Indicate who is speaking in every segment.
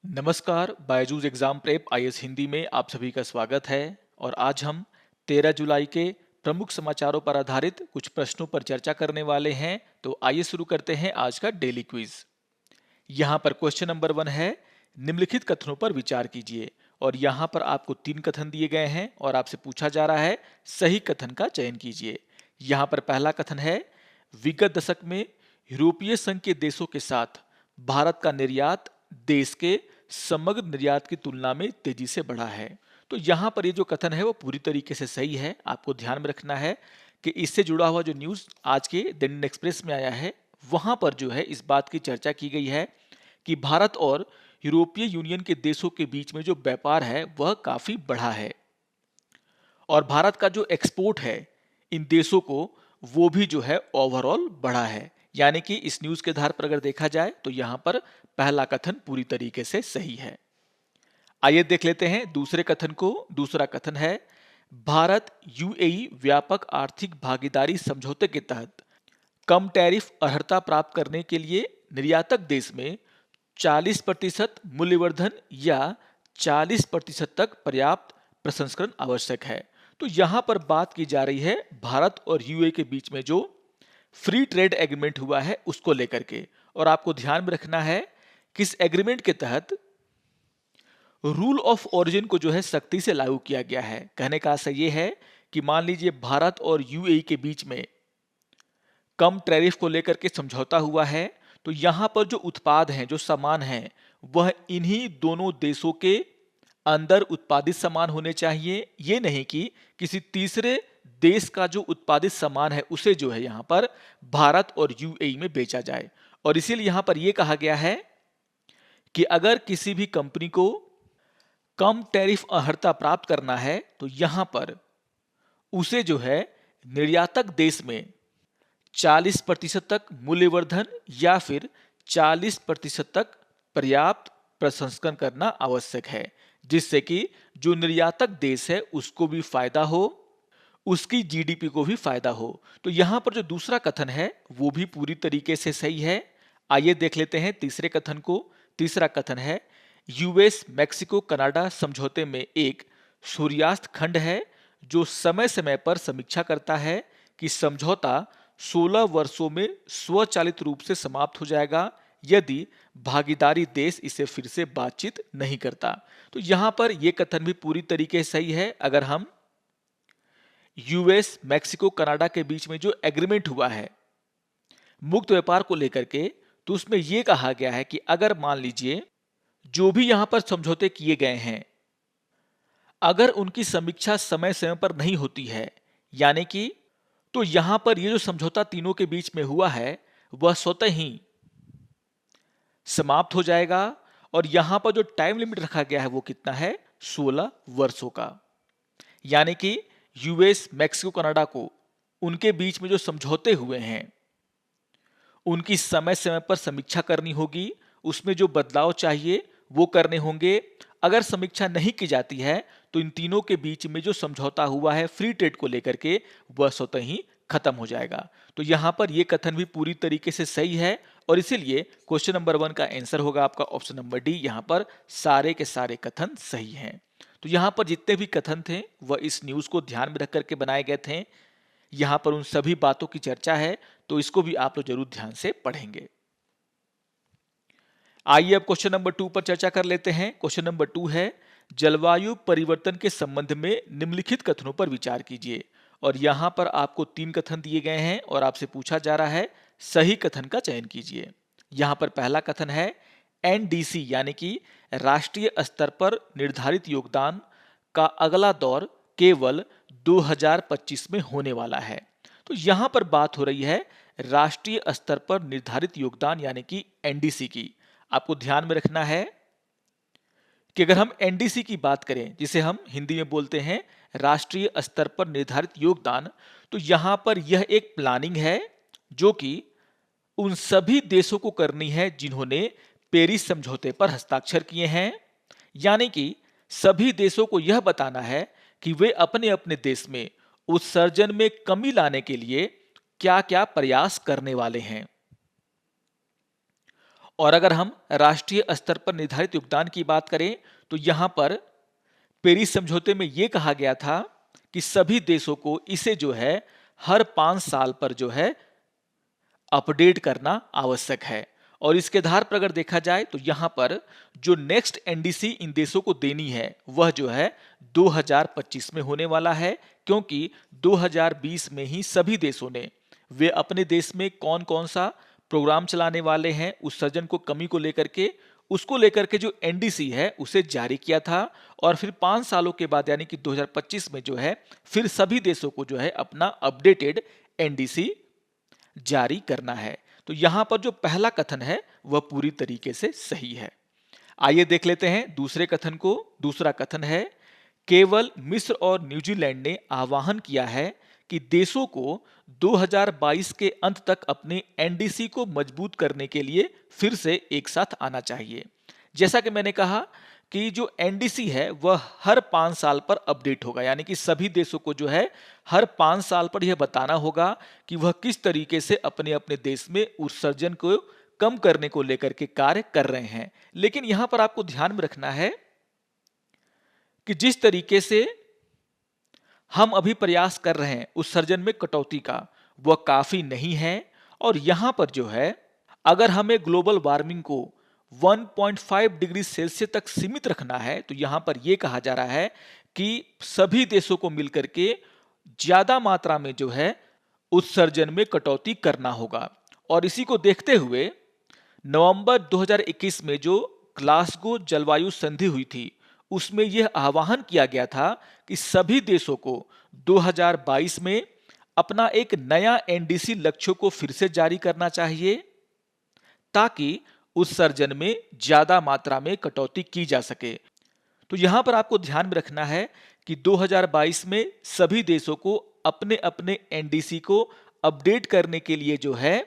Speaker 1: नमस्कार, Byju's exam prep IAS Hindi में आप सभी का स्वागत है। और आज हम 13 जुलाई के प्रमुख समाचारों पर आधारित कुछ प्रश्नों पर चर्चा करने वाले हैं। तो आइए शुरू करते हैं आज का डेली क्विज। यहाँ पर क्वेश्चन नंबर 1 है, निम्नलिखित कथनों पर विचार कीजिए। और यहाँ पर आपको 3 कथन दिए गए हैं और आपसे पूछा जा रहा है सही कथन का चयन कीजिए। यहाँ पर पहला कथन है, विगत दशक में यूरोपीय संघ के देशों के साथ भारत का निर्यात देश के समग्र निर्यात की तुलना में तेजी से बढ़ा है। तो यहाँ पर ये जो कथन है वो पूरी तरीके से सही है। आपको ध्यान में रखना है कि इससे जुड़ा हुआ जो न्यूज़ आज के द इंडियन एक्सप्रेस में आया है, वहाँ पर जो है इस बात की चर्चा की गई है कि भारत और यूरोपीय यूनियन के देशों के बीच में जो व्यापार है वह काफ़ी बढ़ा है और भारत का जो एक्सपोर्ट है इन देशों को वो भी जो है ओवरऑल बढ़ा है। यानी कि इस न्यूज़ के आधार पर अगर देखा जाए तो यहाँ पर पहला कथन पूरी तरीके से सही है। आइए देख लेते हैं दूसरे कथन को। दूसरा कथन है, भारत यूएई व्यापक आर्थिक भागीदारी समझौते के तहत कम टैरिफ अर्हता प्राप्त करने के लिए निर्यातक देश में 40% मूल्यवर्धन या 40% तक पर्याप्त प्रसंस्करण आवश्यक है। तो यहाँ पर बात की जा रही है भारत और यूएई के बीच में जो फ्री ट्रेड एग्रीमेंट हुआ है उसको लेकर के। और आपको ध्यान में रखना है किस एग्रीमेंट के तहत रूल ऑफ ओरिजिन को जो है सख्ती से लागू किया गया है। कहने का आशय ये है कि मान लीजिए भारत और यूएई के बीच में कम टैरिफ को लेकर के समझौता हुआ है, तो यहाँ पर जो उत्पाद हैं, जो सामान हैं, वह इन्हीं दोनों देशों के अंदर उत्पादित सामान होने चाहिए। ये नहीं कि किसी तीसरे देश का जो उत्पादित सामान है उसे जो है यहाँ पर भारत और यूएई में बेचा जाए। और इसीलिए यहाँ पर यह कहा गया है कि अगर किसी भी कंपनी को कम टैरिफ अर्हता प्राप्त करना है तो यहाँ पर उसे जो है निर्यातक देश में 40% तक मूल्यवर्धन या फिर 40% तक पर्याप्त प्रसंस्करण करना आवश्यक है, जिससे कि जो निर्यातक देश है उसको भी फायदा हो, उसकी जीडीपी को भी फायदा हो। तो यहाँ पर जो दूसरा कथन है वो भी पूरी तरीके से सही है। आइए देख लेते हैं तीसरे कथन को। तीसरा कथन है, यूएस मैक्सिको कनाडा समझौते में एक सूर्यास्त खंड है जो समय समय पर समीक्षा करता है कि समझौता 16 वर्षों में स्वचालित रूप से समाप्त हो जाएगा यदि भागीदारी देश इसे फिर से बातचीत नहीं करता। तो यहां पर यह कथन भी पूरी तरीके से सही है। अगर हम यूएस मैक्सिको कनाडा के बीच में जो एग्रीमेंट हुआ है मुक्त व्यापार को लेकर के, तो उसमें यह कहा गया है कि अगर मान लीजिए जो भी यहां पर समझौते किए गए हैं अगर उनकी समीक्षा समय समय पर नहीं होती है, यानी कि तो यहां पर ये जो समझौता तीनों के बीच में हुआ है वह स्वतः ही समाप्त हो जाएगा। और यहां पर जो टाइम लिमिट रखा गया है वो कितना है, 16 वर्षों का। यानी कि यूएस मैक्सिको कनाडा को उनके बीच में जो समझौते हुए हैं उनकी समय समय पर समीक्षा करनी होगी, उसमें जो बदलाव चाहिए वो करने होंगे। अगर समीक्षा नहीं की जाती है तो इन तीनों के बीच में जो समझौता हुआ है फ्री ट्रेड को लेकर के वह स्वतः ही खत्म हो जाएगा। तो यहां पर यह कथन भी पूरी तरीके से सही है और इसीलिए क्वेश्चन नंबर 1 का आंसर होगा आपका ऑप्शन नंबर डी। यहां पर सारे के सारे कथन सही हैं। तो यहां पर जितने भी कथन थे वह इस न्यूज को ध्यान में रख करके बनाए गए थे। यहां पर उन सभी बातों की चर्चा है, तो इसको भी आप लोग जरूर ध्यान से पढ़ेंगे। आइए अब क्वेश्चन नंबर 2 पर चर्चा कर लेते हैं। क्वेश्चन नंबर 2 है, जलवायु परिवर्तन के संबंध में निम्नलिखित कथनों पर विचार कीजिए। और यहां पर आपको 3 कथन दिए गए हैं और आपसे पूछा जा रहा है सही कथन का चयन कीजिए। यहां पर पहला कथन है, एनडीसी यानी कि राष्ट्रीय स्तर पर निर्धारित योगदान का अगला दौर केवल 2025 में होने वाला है। तो यहां पर बात हो रही है राष्ट्रीय स्तर पर निर्धारित योगदान यानी कि एनडीसी की। आपको ध्यान में रखना है कि अगर हम एनडीसी की बात करें, जिसे हम हिंदी में बोलते हैं राष्ट्रीय स्तर पर निर्धारित योगदान, तो यहां पर यह एक प्लानिंग है जो कि उन सभी देशों को करनी है जिन्होंने पेरिस समझौते पर हस्ताक्षर किए हैं। यानी कि सभी देशों को यह बताना है कि वे अपने अपने देश में उत्सर्जन में कमी लाने के लिए क्या क्या प्रयास करने वाले हैं। और अगर हम राष्ट्रीय स्तर पर निर्धारित योगदान की बात करें तो यहां पर पेरिस समझौते में यह कहा गया था कि सभी देशों को इसे जो है हर 5 साल पर जो है अपडेट करना आवश्यक है। और इसके आधार पर अगर देखा जाए तो यहां पर जो नेक्स्ट एनडीसी इन देशों को देनी है वह जो है 2025 में होने वाला है, क्योंकि 2020 में ही सभी देशों ने वे अपने देश में कौन कौन सा प्रोग्राम चलाने वाले हैं उत्सर्जन को कमी को लेकर के, उसको लेकर के जो एनडीसी है उसे जारी किया था। और फिर 5 सालों के बाद यानी कि 2025 में जो है फिर सभी देशों को जो है अपना अपडेटेड एनडीसी जारी करना है। तो यहां पर जो पहला कथन है वह पूरी तरीके से सही है। आइए देख लेते हैं दूसरे कथन को। दूसरा कथन है, केवल मिस्र और न्यूजीलैंड ने आह्वान किया है कि देशों को 2022 के अंत तक अपने एनडीसी को मजबूत करने के लिए फिर से एक साथ आना चाहिए। जैसा कि मैंने कहा कि जो एनडीसी है वह हर 5 साल पर अपडेट होगा, यानी कि सभी देशों को जो है हर 5 साल पर यह बताना होगा कि वह किस तरीके से अपने अपने देश में उत्सर्जन को कम करने को लेकर के कार्य कर रहे हैं। लेकिन यहां पर आपको ध्यान में रखना है कि जिस तरीके से हम अभी प्रयास कर रहे हैं उत्सर्जन में कटौती का, वह काफी नहीं है। और यहां पर जो है अगर हमें ग्लोबल वार्मिंग को 1.5 डिग्री सेल्सियस तक सीमित रखना है तो यहां पर यह कहा जा रहा है कि सभी देशों को मिलकर के ज्यादा मात्रा में जो है उत्सर्जन में कटौती करना होगा। और इसी को देखते हुए नवंबर 2021 में जो ग्लासगो जलवायु संधि हुई थी उसमें यह आह्वान किया गया था कि सभी देशों को 2022 में अपना एक नया एनडीसी लक्ष्यों को फिर से जारी करना चाहिए ताकि उत्सर्जन में ज्यादा मात्रा में कटौती की जा सके। तो यहां पर आपको ध्यान में रखना है कि 2022 में सभी देशों को अपने अपने एनडीसी को अपडेट करने के लिए जो है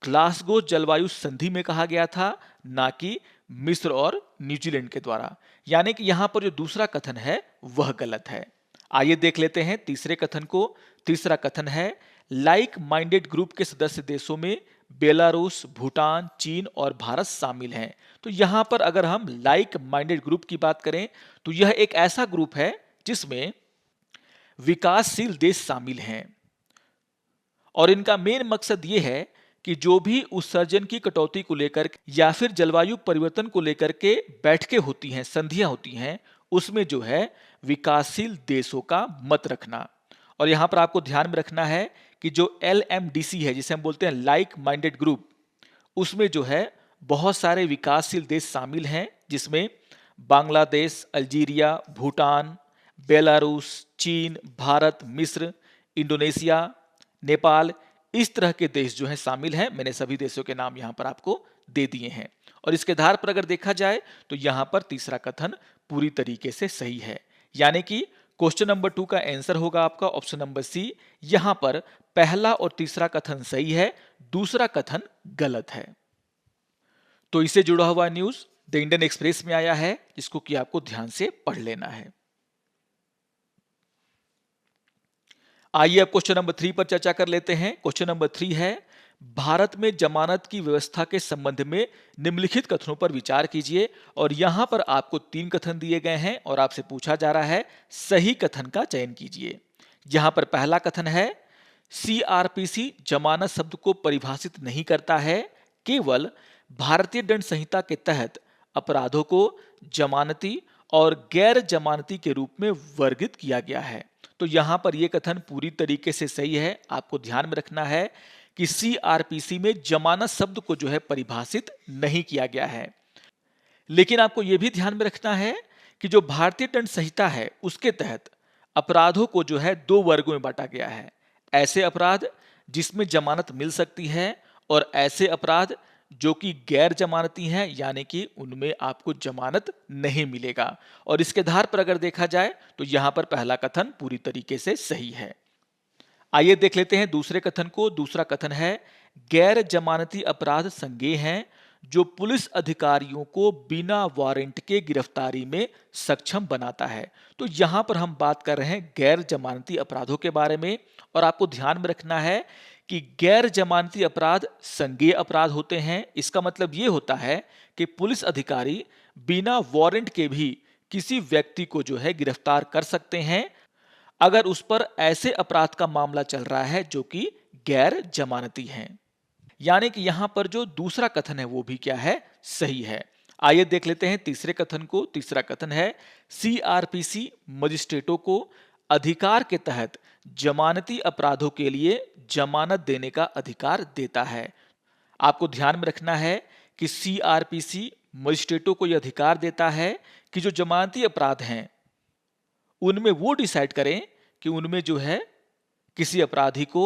Speaker 1: ग्लासगो जलवायु संधि में कहा गया था, ना कि मिस्र और न्यूजीलैंड के द्वारा। यानी कि यहां पर जो दूसरा कथन है वह गलत है। आइए देख लेते हैं तीसरे कथन को। तीसरा कथन है, लाइक माइंडेड ग्रुप के सदस्य देशों में बेलारूस, भूटान, चीन और भारत शामिल हैं। तो यहां पर अगर हम लाइक माइंडेड ग्रुप की बात करें तो यह एक ऐसा ग्रुप है जिसमें विकासशील देश शामिल हैं और इनका मेन मकसद यह है कि जो भी उत्सर्जन की कटौती को लेकर या फिर जलवायु परिवर्तन को लेकर के बैठकें होती हैं, संधियां होती हैं, उसमें जो है विकासशील देशों का मत रखना। और यहां पर आपको ध्यान में रखना है कि जो LMDC है जिसे हम बोलते हैं लाइक माइंडेड ग्रुप, उसमें जो है बहुत सारे विकासशील देश शामिल हैं जिसमें बांग्लादेश, अल्जीरिया, भूटान, बेलारूस, चीन, भारत, मिस्र, इंडोनेशिया, नेपाल, इस तरह के देश जो हैं शामिल हैं। मैंने सभी देशों के नाम यहां पर आपको दे दिए हैं। और इसके आधार पर अगर देखा जाए तो यहां पर तीसरा कथन पूरी तरीके से सही है। यानी कि क्वेश्चन नंबर 2 का आंसर होगा आपका ऑप्शन नंबर सी। यहां पर पहला और तीसरा कथन सही है, दूसरा कथन गलत है। तो इससे जुड़ा हुआ न्यूज द इंडियन एक्सप्रेस में आया है, जिसको कि आपको ध्यान से पढ़ लेना है। आइए अब क्वेश्चन नंबर 3 पर चर्चा कर लेते हैं। क्वेश्चन नंबर 3 है, भारत में जमानत की व्यवस्था के संबंध में निम्नलिखित कथनों पर विचार कीजिए। और यहां पर आपको 3 कथन दिए गए हैं और आपसे पूछा जा रहा है सही कथन का चयन कीजिए। यहां पर पहला कथन है, CRPC जमानत शब्द को परिभाषित नहीं करता है, केवल भारतीय दंड संहिता के तहत अपराधों को जमानती और गैर जमानती के रूप में वर्गीकृत किया गया है। तो यहां पर यह कथन पूरी तरीके से सही है। आपको ध्यान में रखना है कि CRPC में जमानत शब्द को जो है परिभाषित नहीं किया गया है। लेकिन आपको यह भी ध्यान में रखना है कि जो भारतीय दंड संहिता है उसके तहत अपराधों को जो है 2 वर्गों में बांटा गया है। ऐसे अपराध जिसमें जमानत मिल सकती है और ऐसे अपराध जो कि गैर जमानती हैं, यानी कि उनमें आपको जमानत नहीं मिलेगा। और इसके आधार पर अगर देखा जाए तो यहां पर पहला कथन पूरी तरीके से सही है। आइए देख लेते हैं दूसरे कथन को। दूसरा कथन है, गैर जमानती अपराध संज्ञेय हैं जो पुलिस अधिकारियों को बिना वारंट के गिरफ्तारी में सक्षम बनाता है। तो यहां पर हम बात कर रहे हैं गैर जमानती अपराधों के बारे में। और आपको ध्यान में रखना है कि गैर जमानती अपराध संज्ञेय अपराध होते हैं। इसका मतलब ये होता है कि पुलिस अधिकारी बिना वारंट के भी किसी व्यक्ति को जो है गिरफ्तार कर सकते हैं अगर उस पर ऐसे अपराध का मामला चल रहा है जो कि गैर जमानती है। यानी कि यहां पर जो दूसरा कथन है वो भी क्या है, सही है। आइए देख लेते हैं तीसरे कथन को। तीसरा कथन है सीआरपीसी मजिस्ट्रेटों को अधिकार के तहत जमानती अपराधों के लिए जमानत देने का अधिकार देता है। आपको ध्यान में रखना है कि सीआरपीसी मजिस्ट्रेटों को यह अधिकार देता है कि जो जमानती अपराध हैं उनमें वो डिसाइड करें कि उनमें जो है किसी अपराधी को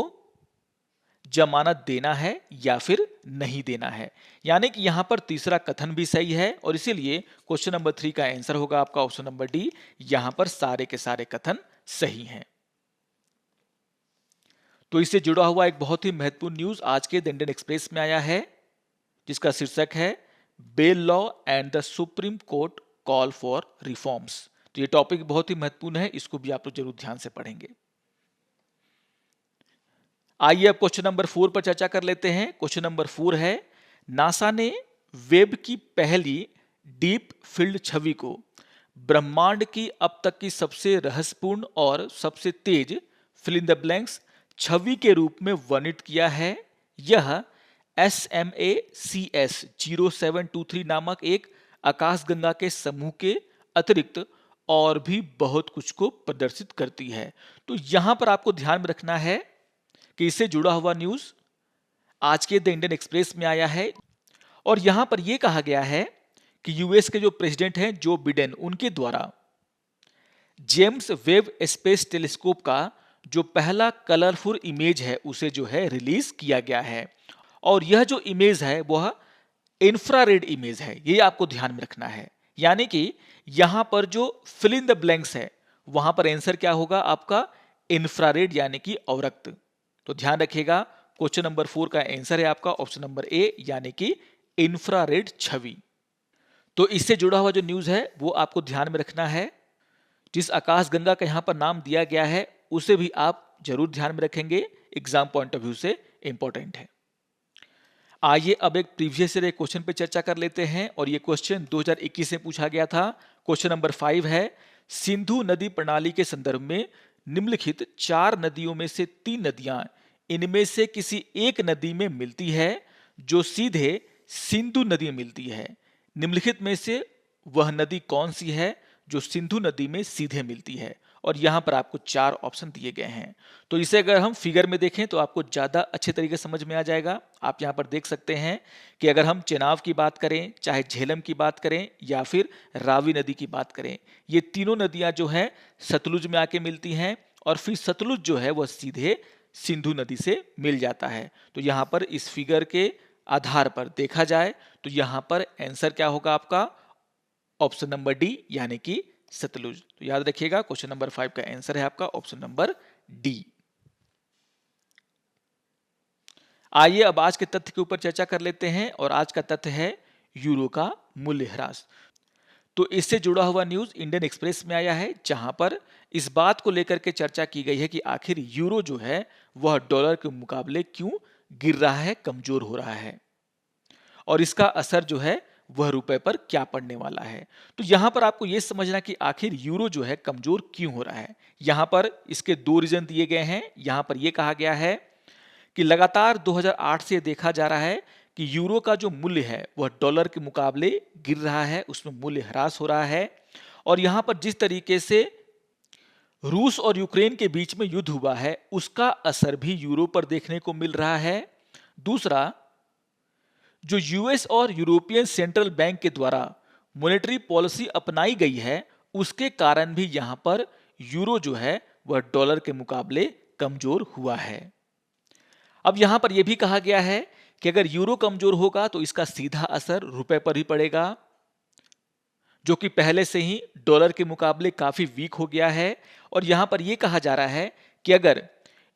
Speaker 1: जमानत देना है या फिर नहीं देना है। यानी कि यहां पर तीसरा कथन भी सही है और इसीलिए क्वेश्चन नंबर 3 का आंसर होगा आपका ऑप्शन नंबर डी। यहां पर सारे के सारे कथन सही हैं। तो इससे जुड़ा हुआ एक बहुत ही महत्वपूर्ण न्यूज आज के द इंडियन एक्सप्रेस में आया है, जिसका शीर्षक है bail law and the Supreme Court call for reforms. तो ये टॉपिक बहुत ही महत्वपूर्ण है, इसको भी आप लोग जरूर ध्यान से पढ़ेंगे। आइए अब क्वेश्चन नंबर 4 पर चर्चा कर लेते हैं। क्वेश्चन नंबर 4 है नासा ने वेब की पहली डीप फील्ड छवि को ब्रह्मांड की अब तक की सबसे रहस्यपूर्ण और सबसे तेज फिल इन द ब्लैंक्स छवि के रूप में वर्णित किया है। यह SMACS 0723 नामक एक आकाशगंगा के समूह के अतिरिक्त और भी बहुत कुछ को प्रदर्शित करती है। तो यहां पर आपको ध्यान में रखना है कि इससे जुड़ा हुआ न्यूज आज के द इंडियन एक्सप्रेस में आया है और यहां पर यह कहा गया है कि यूएस के जो प्रेसिडेंट हैं जो बिडेन, उनके द्वारा जेम्स वेब स्पेस टेलीस्कोप का जो पहला कलरफुल इमेज है उसे जो है रिलीज किया गया है और यह जो इमेज है वह इंफ्रारेड इमेज है, ये आपको ध्यान में रखना है। यानी कि यहां पर जो फिल इन द ब्लैंक्स है वहां पर आंसर क्या होगा आपका इंफ्रारेड यानी कि अवरक्त। तो ध्यान रखिएगा क्वेश्चन नंबर 4 का आंसर है आपका ऑप्शन नंबर ए यानी कि इंफ्रारेड छवि। तो इससे जुड़ा हुआ जो न्यूज है वो आपको ध्यान में रखना है। जिस आकाशगंगा का यहां पर नाम दिया गया है उसे भी आप जरूर ध्यान में रखेंगे, एग्जाम पॉइंट ऑफ व्यू से इंपॉर्टेंट है। आइए अब एक प्रीवियस ईयर क्वेश्चन पे चर्चा कर लेते हैं और ये क्वेश्चन 2021 में पूछा गया था। क्वेश्चन नंबर 5 है सिंधु नदी प्रणाली के संदर्भ में निम्नलिखित 4 नदियों में से 3 नदियां इनमें से किसी एक नदी में मिलती है जो सीधे सिंधु नदी में मिलती है। निम्नलिखित में से वह नदी कौन सी है जो सिंधु नदी में सीधे मिलती है और यहां पर आपको 4 ऑप्शन दिए गए हैं। तो इसे अगर हम फिगर में देखें तो आपको ज्यादा अच्छे तरीके से समझ में आ जाएगा। आप यहां पर देख सकते हैं कि अगर हम चेनाब की बात करें, चाहे झेलम की बात करें या फिर रावी नदी की बात करें, ये तीनों नदियां जो हैं सतलुज में आके मिलती हैं और फिर सतलुज जो है वह सीधे सिंधु नदी से मिल जाता है। तो यहां पर इस फिगर के आधार पर देखा जाए तो यहां पर आंसर क्या होगा आपका ऑप्शन नंबर डी यानी कि सतलुज। तो याद रखिएगा क्वेश्चन नंबर 5 का आंसर है आपका ऑप्शन नंबर डी। आइए अब आज के तथ्य के ऊपर चर्चा कर लेते हैं और आज का तथ्य है यूरो का मूल्य ह्रास। तो इससे जुड़ा हुआ न्यूज इंडियन एक्सप्रेस में आया है जहां पर इस बात को लेकर के चर्चा की गई है कि आखिर यूरो जो है वह डॉलर के मुकाबले क्यों गिर रहा है, कमजोर हो रहा है और इसका असर जो है वह रुपए पर क्या पड़ने वाला है। तो यहां पर आपको यह समझना कि आखिर यूरो जो है कमजोर क्यों हो रहा है। यहां पर इसके 2 रीजन दिए गए हैं। यहां पर यह कहा गया है कि लगातार 2008 से देखा जा रहा है कि यूरो का जो मूल्य है वह डॉलर के मुकाबले गिर रहा है, उसमें मूल्य ह्रास हो रहा है और यहां पर जिस तरीके से रूस और यूक्रेन के बीच में युद्ध हुआ है उसका असर भी यूरो पर देखने को मिल रहा है। दूसरा, जो यूएस और यूरोपियन सेंट्रल बैंक के द्वारा मॉनेटरी पॉलिसी अपनाई गई है उसके कारण भी यहां पर यूरो जो है वह डॉलर के मुकाबले कमजोर हुआ है। अब यहां पर यह भी कहा गया है कि अगर यूरो कमजोर होगा तो इसका सीधा असर रुपए पर ही पड़ेगा जो कि पहले से ही डॉलर के मुकाबले काफी वीक हो गया है और यहां पर यह कहा जा रहा है कि अगर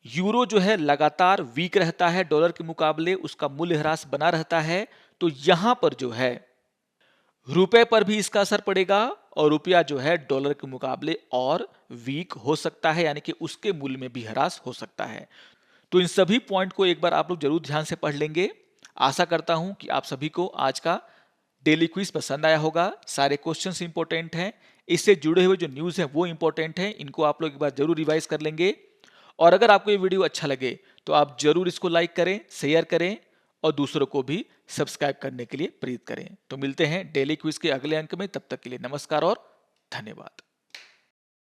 Speaker 1: यूरो जो है लगातार वीक रहता है डॉलर के मुकाबले, उसका मूल्य ह्रास बना रहता है, तो यहां पर जो है रुपए पर भी इसका असर पड़ेगा और रुपया जो है डॉलर के मुकाबले और वीक हो सकता है यानी कि उसके मूल्य में भी ह्रास हो सकता है। तो तो इन सभी पॉइंट को एक बार आप लोग जरूर ध्यान से पढ़ लेंगे। आशा करता हूं कि आप सभी को आज का डेली क्विज पसंद आया होगा। सारे क्वेश्चंस इंपॉर्टेंट हैं, इससे जुड़े हुए जो न्यूज़ हैं वो इंपॉर्टेंट हैं, इनको आप लोग एक बार जरूर रिवाइज कर लेंगे। और अगर आपको ये वीडियो अच्छा लगे तो आप जरूर इसको लाइक करें, शेयर करें और दूसरों को भी सब्सक्राइब करने के लिए प्रेरित करें। तो मिलते हैं डेली क्विज के अगले अंक में, तब तक के लिए नमस्कार और धन्यवाद।